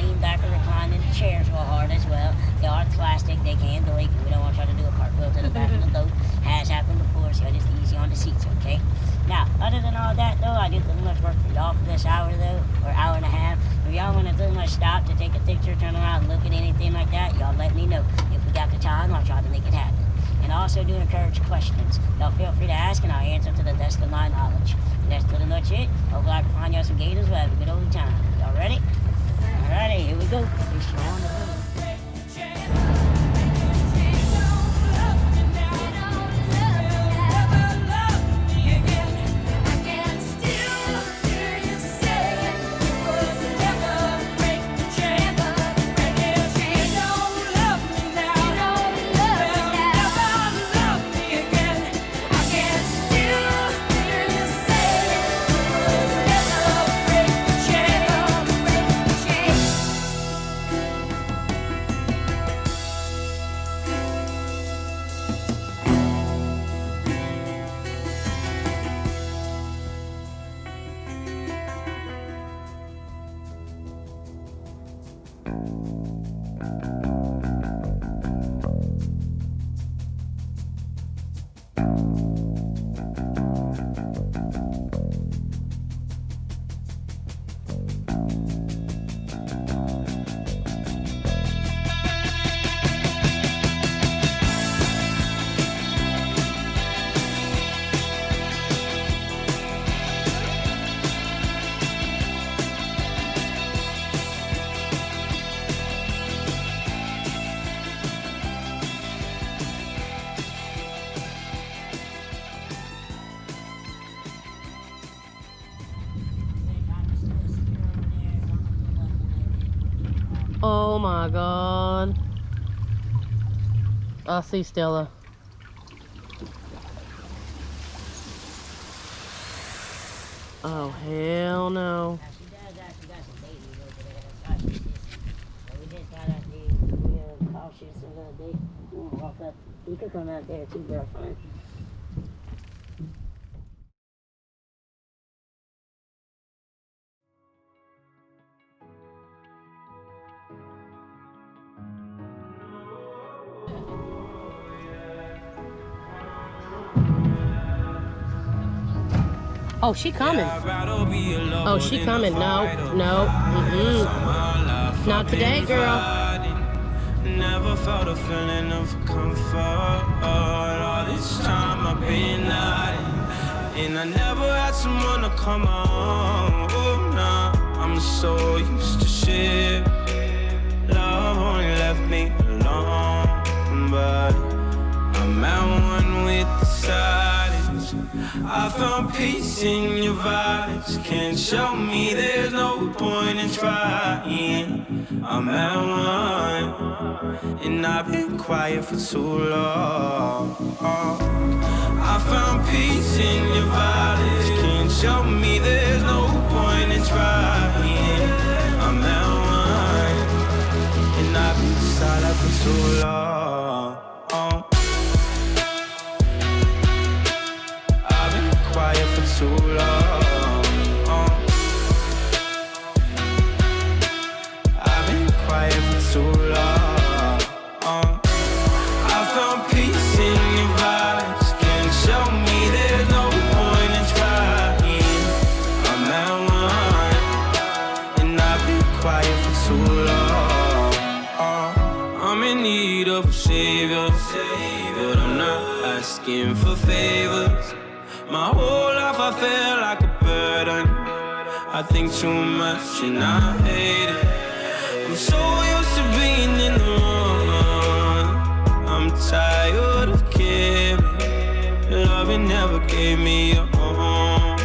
lean back or recline in the chairs real hard as well. They are plastic, they can leak. We don't want y'all to do a cartwheel to the back of the boat. Has happened before, so just easy on the seats, okay? Now, other than all that, though, I do pretty much work for y'all for this hour, though, or hour and a half. If y'all want to pretty much stop to take a picture, turn around, and look at anything like that, y'all let me know. If we got the time, I'll try to make it happen. And I also do encourage questions. Y'all feel free to ask, and I'll answer to the best of my knowledge. And that's pretty much it. Hopefully I can find y'all some gators. We'll have a good old time. Y'all ready? Alrighty, here we go. Fish on the boat. Oh my God. I see Stella. Oh, hell no. She does actually got some babies over there. That's why she's just, so we just gotta be real cautious a little bit. We'll walk up. You can come out there too, girlfriend. Oh, she coming. Oh, she coming. No, no. Not today, girl. Never felt a feeling of comfort. All this time I've been hiding, and I never had someone to come on. Oh, nah, I'm so used to shit. Love only left me alone, but I'm at one with the silence. I found peace in your vibes. Can't show me there's no point in trying. I'm at one, and I've been quiet for too long. I found peace in your vibes. Can't show me there's no point in trying. I'm at one, and I've been silent for too long. Quiet for too long. I've been quiet for too long. I found peace in your vibes. Can't show me there's no point in trying. I'm at one, and I've been quiet for too long. I'm in need of a savior, but I'm not asking for favors. My whole life I feel like a burden. I think too much and I hate it. I'm so used to being in the wrong. I'm tired of caring. Loving never gave me a home.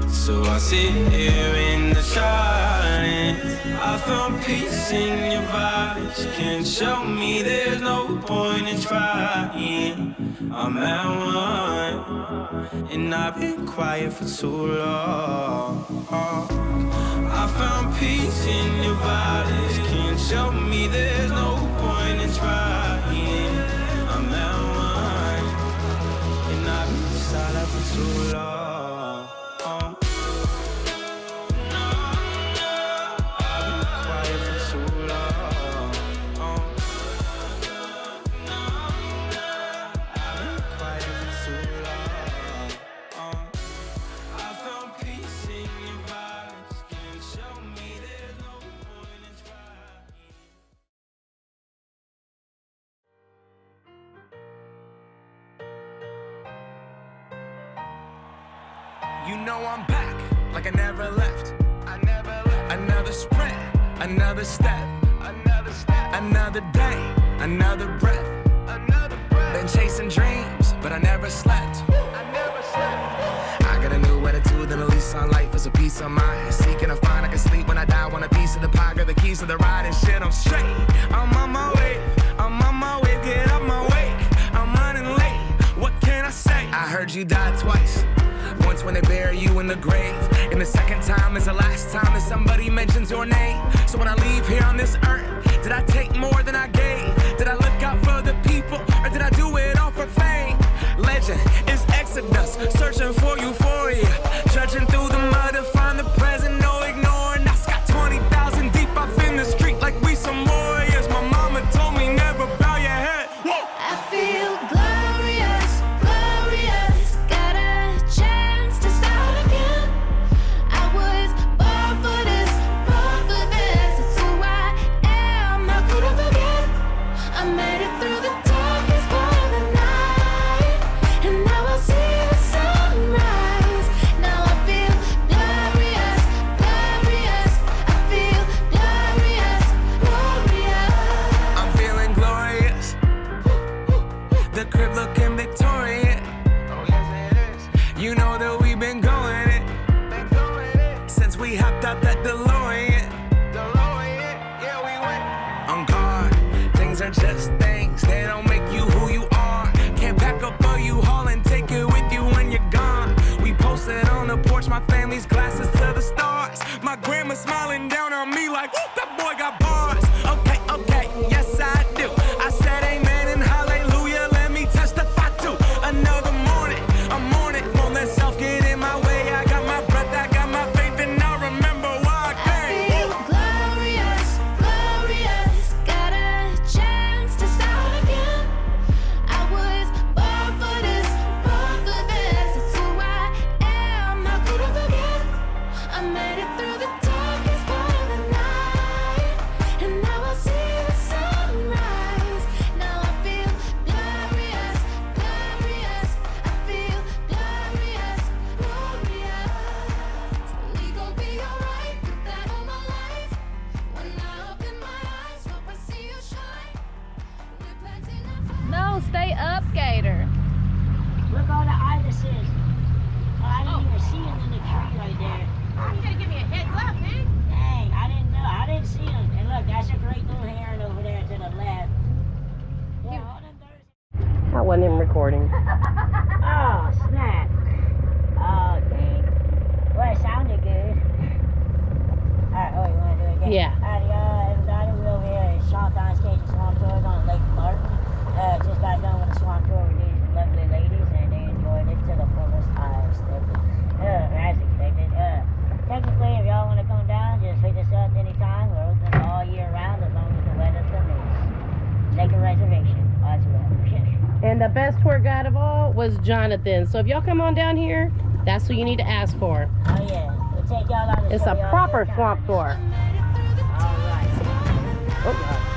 So I sit here in the silence. I found peace in your vibes. Can't show me there's no point in trying. I'm at one, and I've been quiet for too long. I found peace in your vibes. Can't show me there's no point in trying. I'm at one, and I've been silent for too long. I've been know I'm back, like I never left. Another sprint, another step, another day, another breath. Been chasing dreams, but I never slept. I got a new attitude and a lease on life is a piece of mind. Seeking to find I can sleep when I die. Want a piece of the pie, got the keys to the ride and shit. I'm straight. I'm on my way. Get up my way. I'm running late. What can I say? I heard you died twice. Once when they bury you in the grave, and the second time is the last time that somebody mentions your name. So when I leave here on this earth, did I take more than I gave? Did I look out for the people, or did I do it all for fame? Legend is Exodus, searching for euphoria, trudging through the mud to find the present, no ignoring. I got 20,000 deep off in the street like we some warriors. My mama told me never bow your head. Whoa. I feel glorious, glorious. Got a chance to start again. I was born for this, born for this. It's who I am. How could I forget? I made it through the darkest part of the night, and now I see the sunrise. Now I feel glorious, glorious. I feel glorious, glorious. I'm feeling glorious. The crib looking Victorian. Oh yes it is. You know that we've been going it. Since we hopped out that DeLorean. Yeah we went. On guard, things are just things. They don't make you who you are. Can't pack up a U-Haul and take it with you when you're gone. We posted on the porch, my family's glasses to the stars. My grandma smiling down on me like, whoop, that boy got bars. Okay, yes I do. I said amen and hallelujah, let me testify to another morning. I'm mourning, won't let self get in my way. I got my breath, I got my faith, and I remember why I I came. feel glorious, glorious. Got a chance to start again. I was born for this, born for this. It's who I am. How could I forget? I made it through the darkest part of the night, and now I see the sunrise. Now I feel glorious, glorious. I feel glorious, glorious. We gon' be alright. Put that on my life. When I open my eyes, hope I see you shine. We're planting our flag. No, stay up, Gator. Look all the irises. Oh, I didn't even see them in the tree right there. You gotta give me a heads up, man. Dang, I didn't know. I didn't see them. And look, that's a great little heron over there to the left. Yeah, all them birds. I wasn't even recording. Oh, snap. Oh, dang. Well, it sounded good. Alright, oh, you want to do it again? Yeah. Alright, everybody, we're over here at Chanton Station Swamp Tours on Lake Martin. Just got done with the swamp tour with these lovely ladies, and they enjoyed it to the fullest I expected. As expected. Technically, if y'all want to come down, just hit us up anytime. We're open all year round as long as the weather permits. Make a reservation as well. And the best tour guide of all was Jonathan. So if y'all come on down here, that's who you need to ask for. Oh yeah, we'll take y'all out. It's a proper swamp tour. All right. Oh,